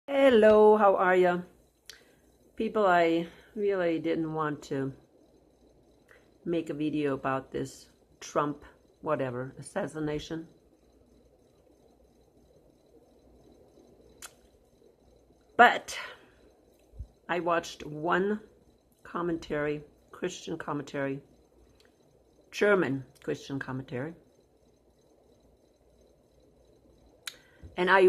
Hello, how are you? People, I really didn't want to make a video about this Trump, whatever, assassination. But I watched one commentary, Christian commentary, German Christian commentary. And I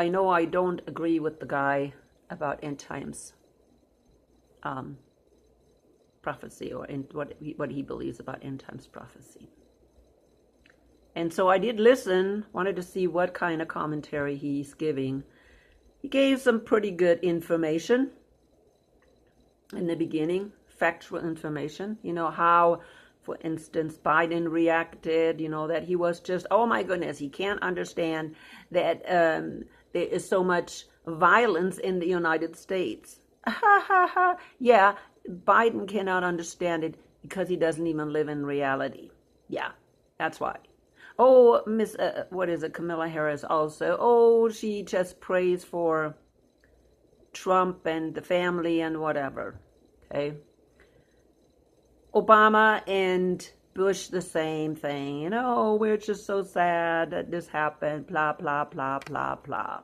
know I don't agree with the guy about end times prophecy or what he believes about end times prophecy. And so I did listen, wanted to see what kind of commentary he's giving. He gave some pretty good information in the beginning, factual information. How, for instance, Biden reacted, that he was just, oh my goodness, he can't understand that there is so much violence in the United States. Ha ha ha. Yeah, Biden cannot understand it because he doesn't even live in reality. Yeah, that's why. Oh, Camilla Harris also. Oh, she just prays for Trump and the family and whatever. Okay. Obama and Bush, the same thing. We're just so sad that this happened. Blah, blah, blah, blah, blah.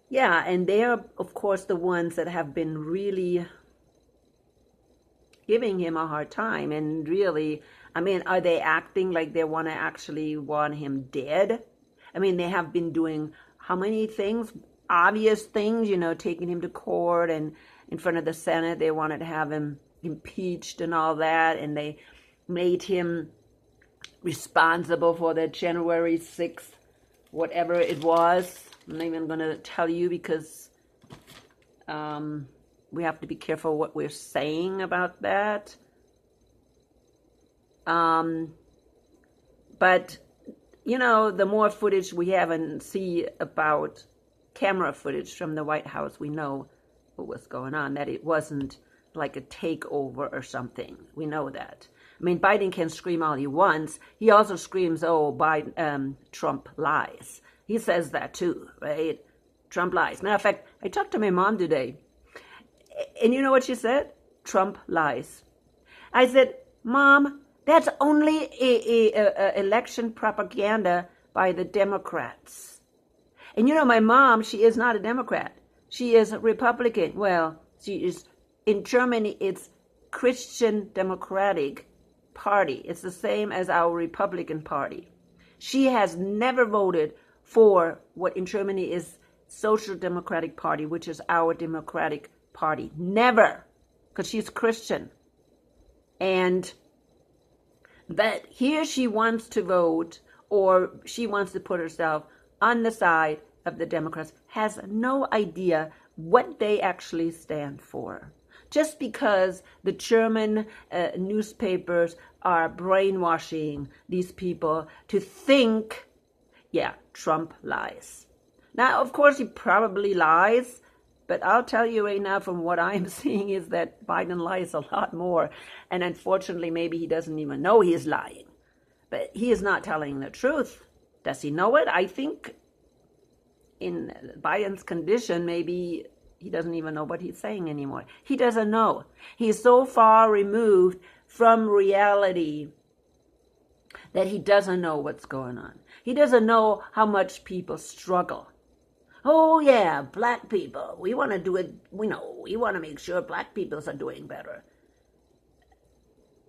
Yeah, and they're, of course, the ones that have been really giving him a hard time. And really, are they acting like they actually want him dead? They have been doing how many things? Obvious things, taking him to court and in front of the Senate. They wanted to have him impeached and all that. And they made him responsible for the January 6th, whatever it was. I'm not even going to tell you because we have to be careful what we're saying about that. But, the more footage we have and see about camera footage from the White House, we know what was going on, that it wasn't like a takeover or something. We know that. Biden can scream all he wants. He also screams, Trump lies. He says that too, right? Trump lies. Matter of fact, I talked to my mom today, and you know what she said? Trump lies. I said, Mom, that's only a election propaganda by the Democrats. And my mom, she is not a Democrat. She is a Republican. Well, she is, in Germany, it's Christian Democratic Party. It's the same as our Republican Party. She has never voted for what in Germany is Social Democratic Party, which is our Democratic Party. Never, because she's Christian. And that here she wants to vote, or she wants to put herself on the side of the Democrats, has no idea what they actually stand for. Just because the German newspapers are brainwashing these people to think, yeah, Trump lies. Now, of course, he probably lies, but I'll tell you right now from what I'm seeing is that Biden lies a lot more. And unfortunately, maybe he doesn't even know he is lying. But he is not telling the truth. Does he know it? I think in Biden's condition, maybe he doesn't even know what he's saying anymore. He doesn't know. He's so far removed from reality that he doesn't know what's going on. He doesn't know how much people struggle. Oh yeah, black people. We want to do it, we want to make sure black people are doing better.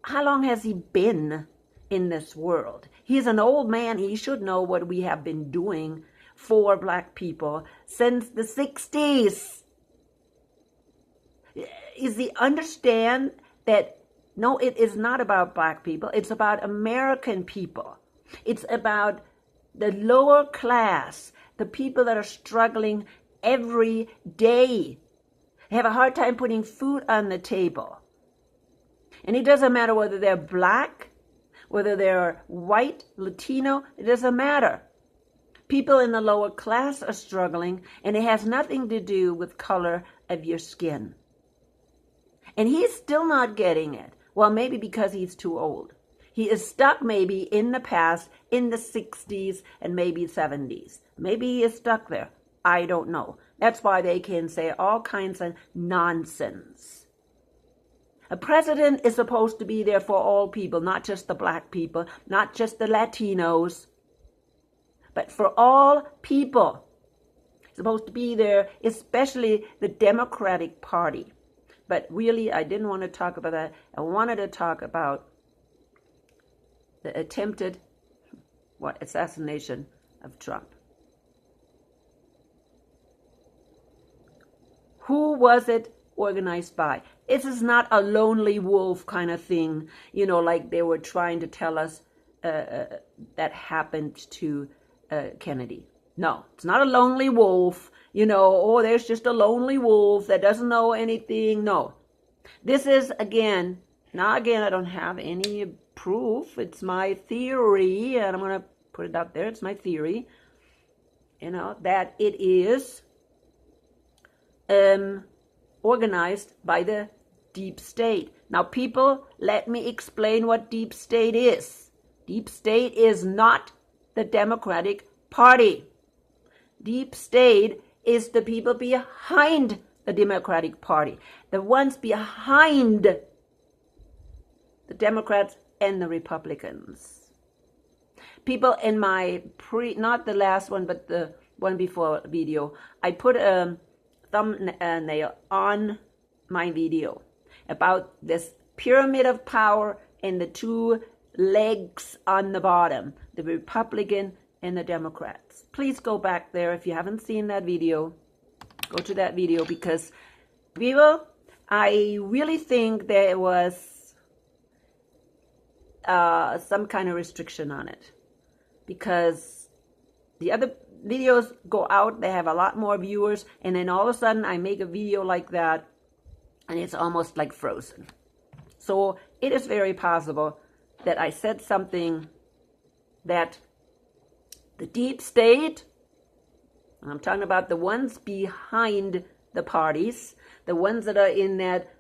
How long has he been in this world? He's an old man. He should know what we have been doing for black people since the 60s. Is he understand that, no, it is not about black people. It's about American people. It's about the lower class, the people that are struggling every day. They have a hard time putting food on the table. And it doesn't matter whether they're black, whether they're white, Latino, it doesn't matter. People in the lower class are struggling, and it has nothing to do with color of your skin. And he's still not getting it. Well, maybe because he's too old. He is stuck maybe in the past, in the 60s and maybe 70s. Maybe he is stuck there. I don't know. That's why they can say all kinds of nonsense. A president is supposed to be there for all people, not just the black people, not just the Latinos, but for all people. He's supposed to be there, especially the Democratic Party. But really, I didn't want to talk about that. I wanted to talk about the attempted assassination of Trump. Who was it organized by? This is not a lonely wolf kind of thing, like they were trying to tell us that happened to Kennedy. No, it's not a lonely wolf, there's just a lonely wolf that doesn't know anything. No. This is, I don't have any proof. It's my theory, and I'm going to put it out there. It's my theory, that it is organized by the deep state. Now, people, let me explain what deep state is. Deep state is not the Democratic Party. Deep state is the people behind the Democratic Party, the ones behind the Democrats and the Republicans. People in my not the last one, but the one before video, I put a thumbnail on my video about this pyramid of power and the two legs on the bottom, the Republican and the Democrats. Please go back there if you haven't seen that video. Go to that video, because people, I really think there was some kind of restriction on it, because the other videos go out, they have a lot more viewers, and then all of a sudden I make a video like that and it's almost like frozen. So it is very possible that I said something that the deep state, I'm talking about the ones behind the parties, the ones that are in that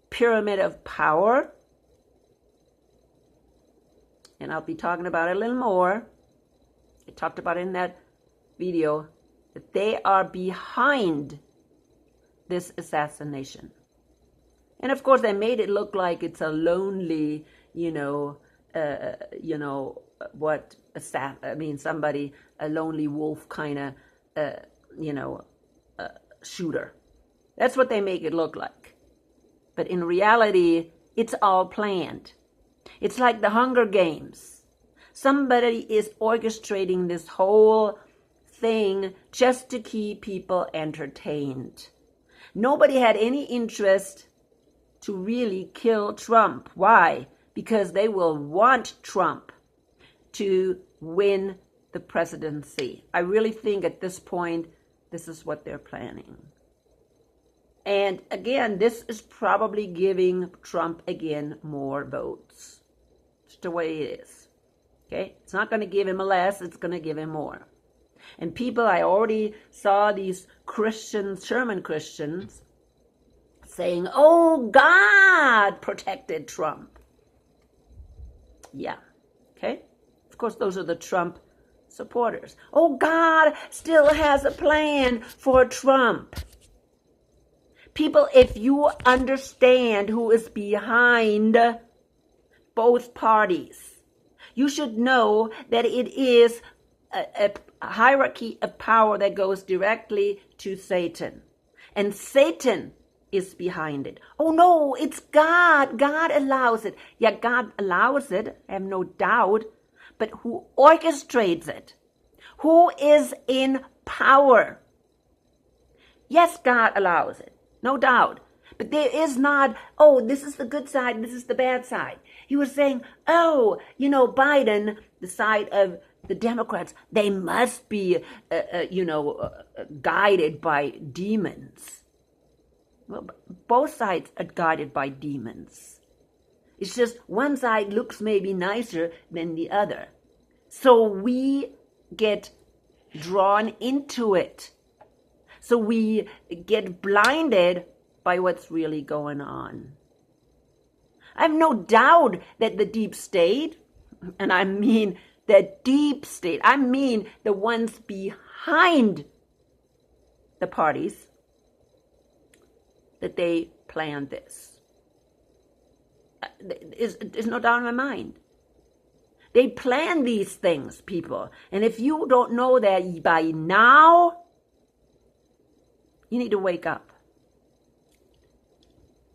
pyramid of power, and I'll be talking about it a little more. I talked about it in that video, that they are behind this assassination. And of course, they made it look like it's a lonely, somebody, a lonely wolf kind of, shooter. That's what they make it look like. But in reality, it's all planned. It's like the Hunger Games. Somebody is orchestrating this whole thing just to keep people entertained. Nobody had any interest to really kill Trump. Why? Because they will want Trump to win the presidency. I really think at this point, this is what they're planning. And again, this is probably giving Trump again more votes. It's the way it is. Okay? It's not going to give him less, it's going to give him more. And people, I already saw these Christians, Sherman Christians, saying, oh, God protected Trump. Yeah. Okay? Of course, those are the Trump supporters. Oh, God still has a plan for Trump. People, if you understand who is behind both parties, you should know that it is a hierarchy of power that goes directly to Satan. And Satan is behind it. Oh no, it's God. God allows it. Yeah, God allows it, I have no doubt. But who orchestrates it? Who is in power? Yes, God allows it, no doubt. But there is not, oh, this is the good side, this is the bad side. He was saying, oh, Biden, the side of the Democrats, they must be, guided by demons. Well, both sides are guided by demons. It's just one side looks maybe nicer than the other. So we get drawn into it. So we get blinded by what's really going on. I have no doubt that the deep state, and I mean the deep state, I mean the ones behind the parties, that they planned this. There's no doubt in my mind. They plan these things, people. And if you don't know that by now, you need to wake up.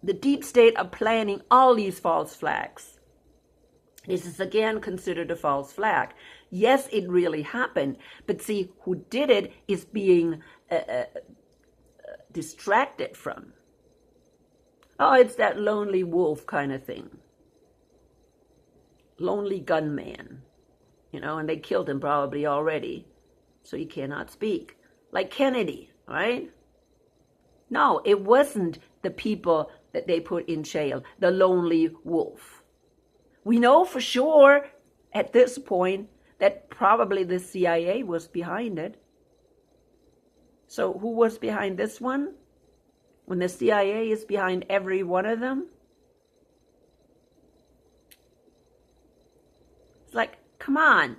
The deep state are planning all these false flags. This is again considered a false flag. Yes, it really happened, but see, who did it is being distracted from. Oh, it's that lonely wolf kind of thing. Lonely gunman, and they killed him probably already, so he cannot speak. Like Kennedy, right? No, it wasn't the people that they put in jail, the lonely wolf. We know for sure at this point that probably the CIA was behind it. So who was behind this one? When the CIA is behind every one of them? It's like, come on,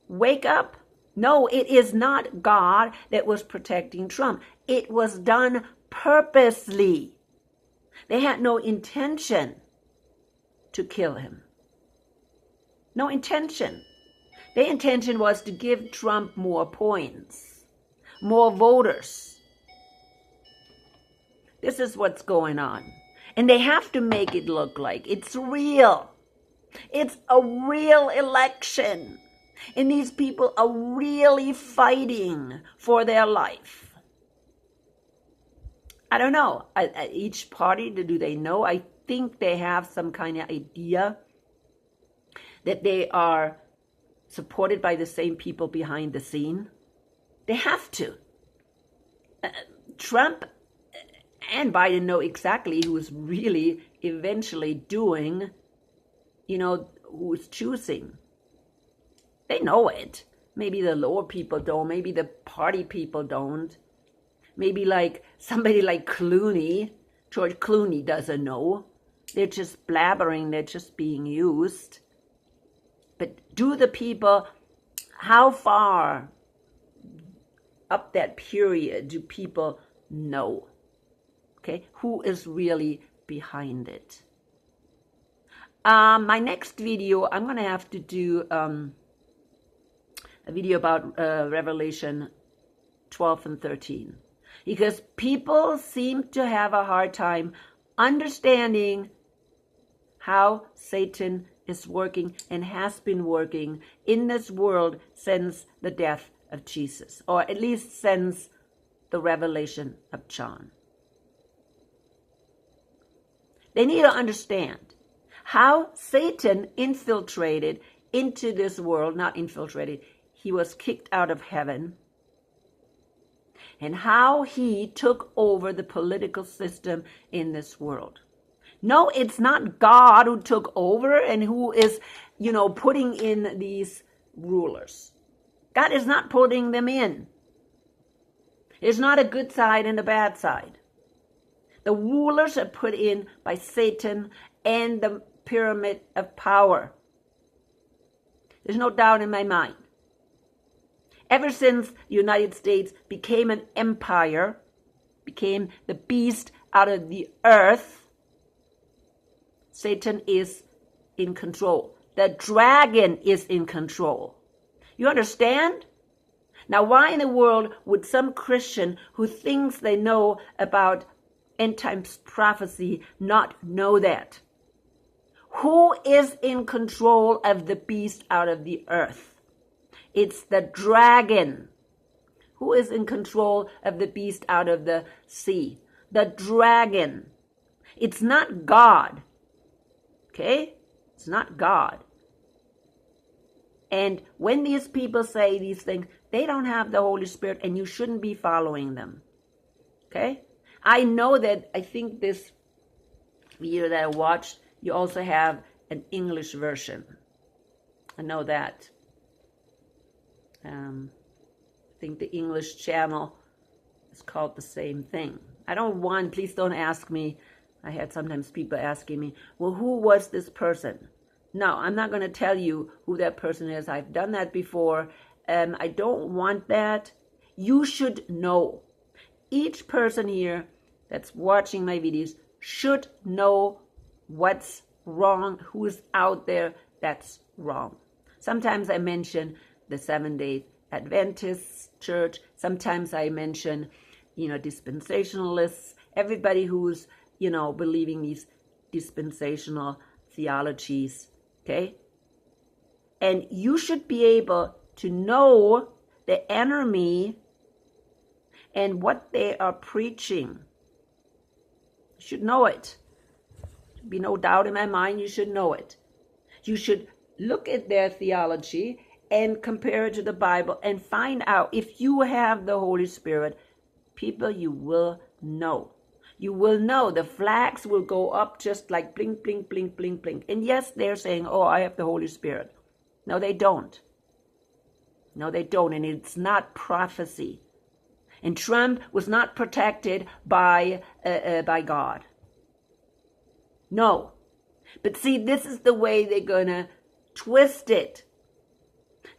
wake up. No, it is not God that was protecting Trump. It was done purposely. They had no intention to kill him. No intention. Their intention was to give Trump more points, more voters. This is what's going on. And they have to make it look like it's real. It's a real election. And these people are really fighting for their life. I don't know. Each party, do they know? I think they have some kind of idea that they are supported by the same people behind the scene. They have to. Trump and Biden know exactly who's really eventually doing, who's choosing. They know it. Maybe the lower people don't. Maybe the party people don't. Maybe like somebody like George Clooney doesn't know. They're just blabbering. They're just being used. But do the people, how far up that period do people know? Okay, who is really behind it? My next video, I'm going to have to do a video about Revelation 12 and 13. Because people seem to have a hard time understanding how Satan is working and has been working in this world since the death of Jesus, or at least since the revelation of John. They need to understand how Satan infiltrated into this world, not infiltrated, he was kicked out of heaven, and how he took over the political system in this world. No, it's not God who took over and who is, putting in these rulers. God is not putting them in. There's not a good side and a bad side. The rulers are put in by Satan and the pyramid of power. There's no doubt in my mind. Ever since the United States became an empire, became the beast out of the earth, Satan is in control. The dragon is in control. You understand? Now, why in the world would some Christian who thinks they know about end times prophecy not know that? Who is in control of the beast out of the earth? It's the dragon. Who is in control of the beast out of the sea? The dragon. It's not God. Okay? It's not God. And when these people say these things, they don't have the Holy Spirit and you shouldn't be following them. Okay? I know that, I think this video that I watched, you also have an English version. I know that. I think the English channel is called the same thing. Please don't ask me I had sometimes people asking me, well, who was this person? No, I'm not going to tell you who that person is. I've done that before. I don't want that. You should know. Each person here that's watching my videos should know what's wrong, who's out there that's wrong. Sometimes I mention the Seventh-day Adventist church. Sometimes I mention, dispensationalists, everybody who's, believing these dispensational theologies, okay? And you should be able to know the enemy and what they are preaching. You should know it. There'll be no doubt in my mind, you should know it. You should look at their theology and compare it to the Bible and find out if you have the Holy Spirit. People, you will know. You will know. The flags will go up just like blink, blink, blink, blink, blink. And yes, they're saying, oh, I have the Holy Spirit. No, they don't. No, they don't. And it's not prophecy. And Trump was not protected by God. No. But see, this is the way they're going to twist it.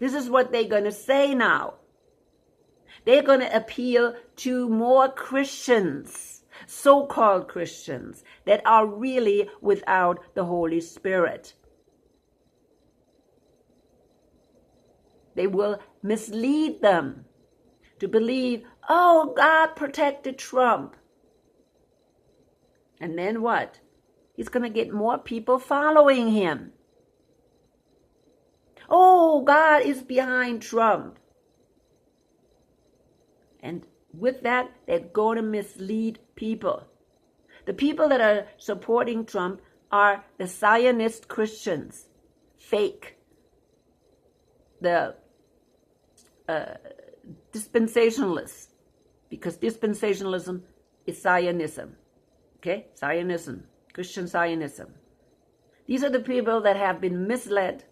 This is what they're going to say now. They're going to appeal to more Christians, so-called Christians, that are really without the Holy Spirit. They will mislead them to believe, oh, God protected Trump. And then what? He's going to get more people following him. Oh, God is behind Trump. And with that, they're going to mislead people. The people that are supporting Trump are the Zionist Christians, fake. The dispensationalists, because dispensationalism is Zionism. Okay? Zionism, Christian Zionism. These are the people that have been misled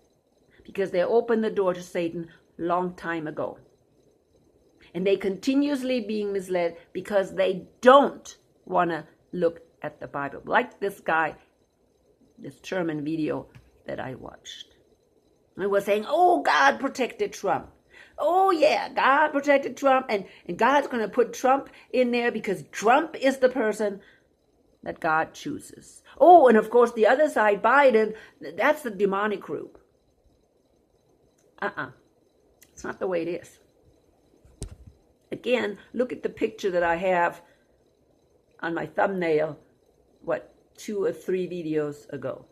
because they opened the door to Satan long time ago. And they continuously being misled because they don't want to look at the Bible. Like this guy, this German video that I watched. He was saying, oh, God protected Trump. Oh, yeah, God protected Trump. And God's going to put Trump in there because Trump is the person that God chooses. Oh, and of course, the other side, Biden, that's the demonic group. It's not the way it is. Again, look at the picture that I have on my thumbnail, 2 or 3 videos ago.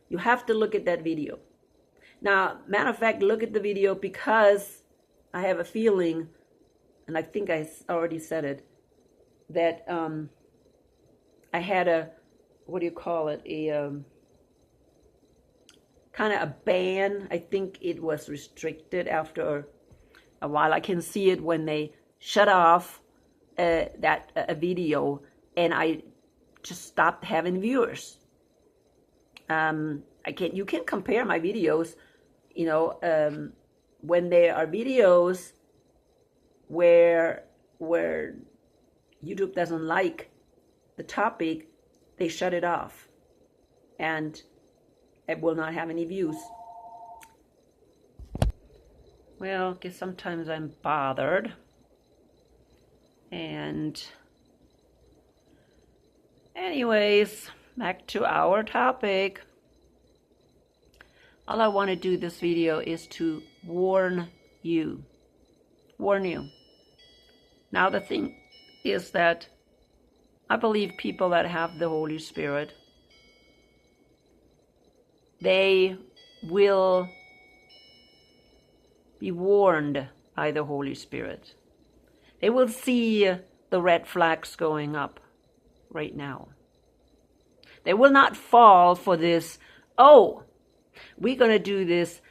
You have to look at that video. Now, matter of fact, look at the video because I have a feeling, and I think I already said it, that I had a kind of a ban. I think it was restricted after a while. I can see it when they shut off that video, and I just stopped having viewers. You can compare my videos, when there are videos where YouTube doesn't like the topic, they shut it off, and it will not have any views. Well, I guess sometimes I'm bothered. And anyways, back to our topic. All I want to do this video is to warn you. Warn you. Now the thing is that I believe people that have the Holy Spirit, they will be warned by the Holy Spirit. They will see the red flags going up right now. They will not fall for this, oh, we're going to do this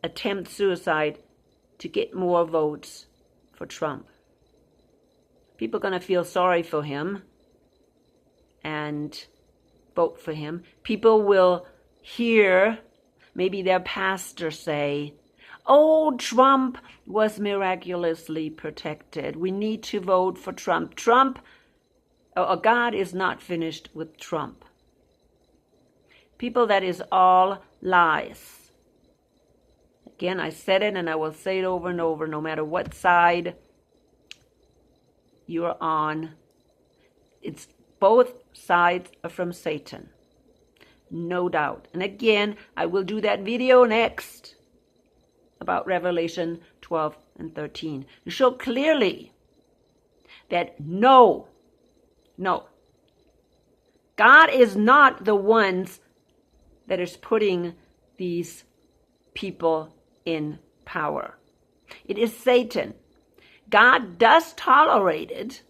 attempt suicide to get more votes for Trump. People are going to feel sorry for him and vote for him. People will hear maybe their pastor say, oh, Trump was miraculously protected. We need to vote for Trump. Trump God is not finished with Trump. People, that is all lies. Again, I said it and I will say it over and over, no matter what side you're on. It's both sides are from Satan. No doubt. And again, I will do that video next about Revelation 12 and 13 to show clearly that no, God is not the ones that is putting these people in power. It is Satan. God does tolerate it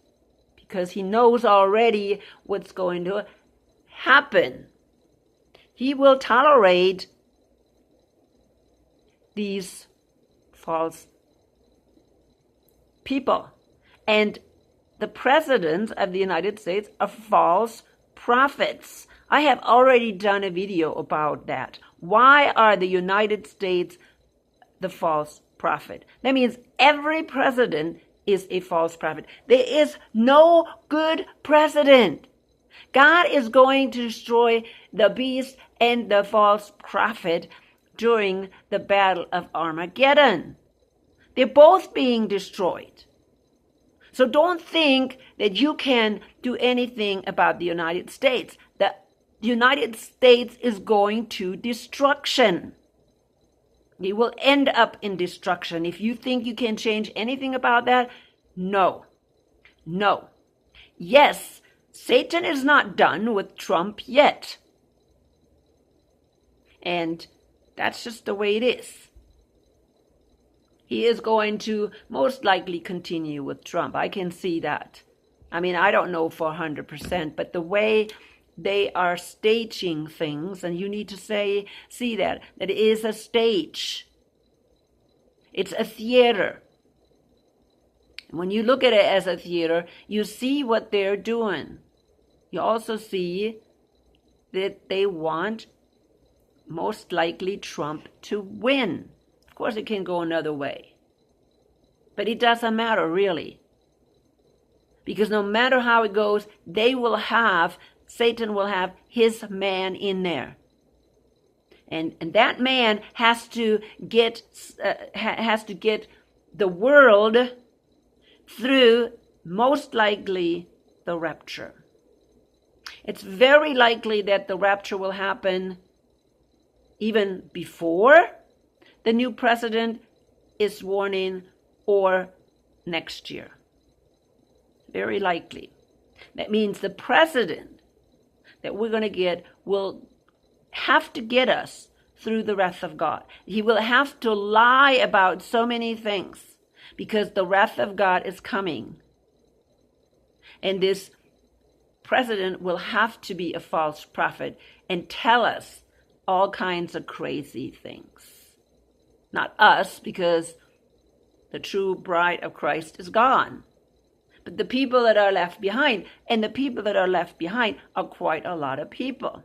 because he knows already what's going to happen. He will tolerate these false people. And the presidents of the United States are false prophets. I have already done a video about that. Why are the United States the false prophet? That means every president is a false prophet. There is no good president. God is going to destroy the beast and the false prophet during the battle of Armageddon. They're both being destroyed. So don't think that you can do anything about the United States. The United States is going to destruction. It will end up in destruction. If you think you can change anything about that, no. Yes, Satan is not done with Trump yet. And that's just the way it is. He is going to most likely continue with Trump. I can see that. I mean, I don't know for 100%, but the way they are staging things, and you need to see that it is a stage. It's a theater. When you look at it as a theater, you see what they're doing. You also see that they want most likely Trump to win. Of course, it can go another way. But it doesn't matter, really. Because no matter how it goes, Satan will have his man in there. And that man has to get the world through, most likely, the rapture. It's very likely that the rapture will happen even before the new president is sworn in or next year. Very likely. That means the president that we're going to get will have to get us through the wrath of God. He will have to lie about so many things because the wrath of God is coming. And this president will have to be a false prophet and tell us all kinds of crazy things. Not us, because the true bride of Christ is gone. But the people that are left behind, and the people that are left behind are quite a lot of people.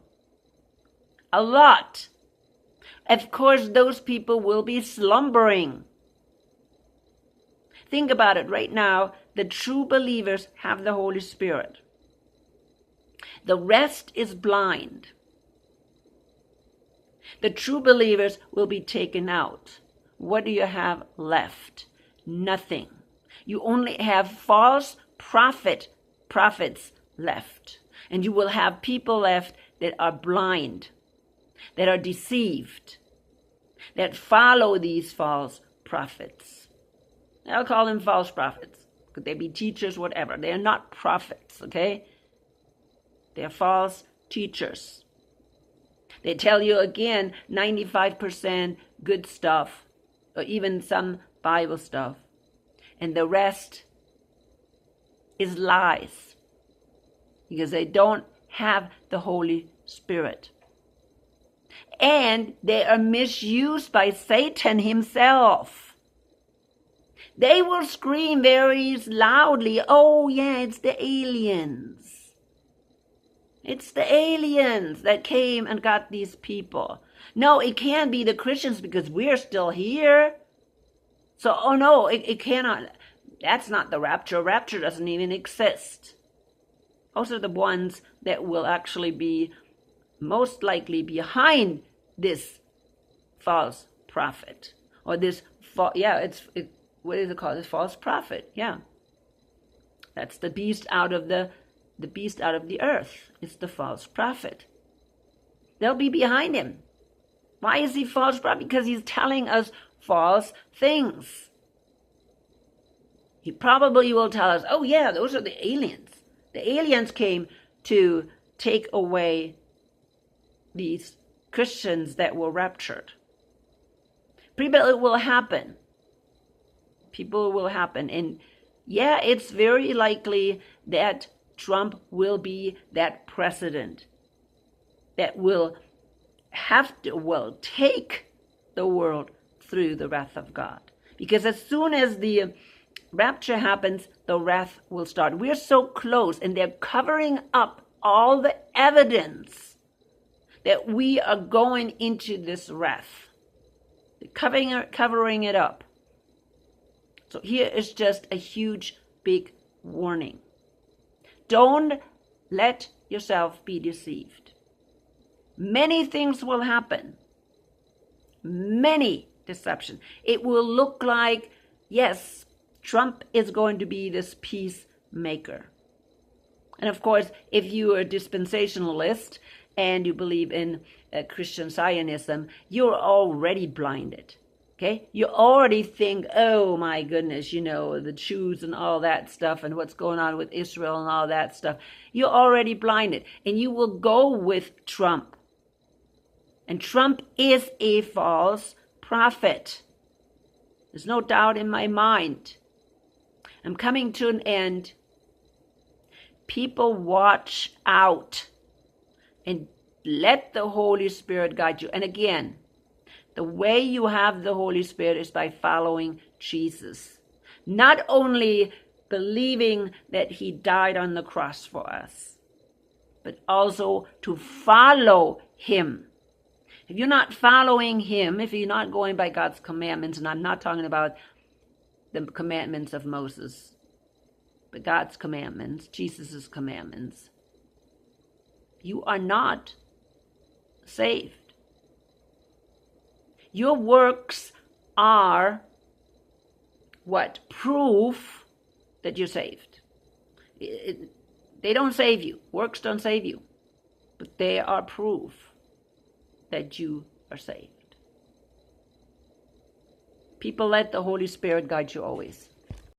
A lot. Of course, those people will be slumbering. Think about it right now. The true believers have the Holy Spirit. The rest is blind. The true believers will be taken out. What do you have left? Nothing. You only have false prophets left. And you will have people left that are blind, that are deceived, that follow these false prophets. I'll call them false prophets. Could they be teachers, whatever. They are not prophets, okay? They're false teachers. They tell you again 95% good stuff, or even some Bible stuff. And the rest is lies. Because they don't have the Holy Spirit. And they are misused by Satan himself. They will scream very loudly, oh yeah, it's the aliens. It's the aliens that came and got these people. No, it can't be the Christians because we're still here. So, oh no, it cannot. That's not the rapture. Rapture doesn't even exist. Those are the ones that will actually be most likely behind this false prophet, or this what is it called? This false prophet. Yeah, that's the beast out of the earth. It's the false prophet. They'll be behind him. Why is he false prophet? Because he's telling us false things. He probably will tell us, oh yeah, those are the aliens. The aliens came to take away these Christians that were raptured. It will happen. People will happen. And yeah, it's very likely that Trump will be that president that will take the world through the wrath of God. Because as soon as the rapture happens, the wrath will start. We're so close, and they're covering up all the evidence that we are going into this wrath. They're covering it up. So here is just a huge, big warning. Don't let yourself be deceived. Many things will happen. Many deception. It will look like, yes, Trump is going to be this peacemaker. And of course, if you are a dispensationalist and you believe in Christian Zionism, you're already blinded. Okay? You already think, oh my goodness, the Jews and all that stuff and what's going on with Israel and all that stuff. You're already blinded. And you will go with Trump. And Trump is a false prophet. There's no doubt in my mind. I'm coming to an end. People, watch out and let the Holy Spirit guide you. And again, the way you have the Holy Spirit is by following Jesus. Not only believing that he died on the cross for us, but also to follow him. If you're not following him, if you're not going by God's commandments, and I'm not talking about the commandments of Moses, but God's commandments, Jesus' commandments, you are not saved. Your works are what? Proof that you're saved. They don't save you. Works don't save you. But they are proof that you are saved. People, let the Holy Spirit guide you always.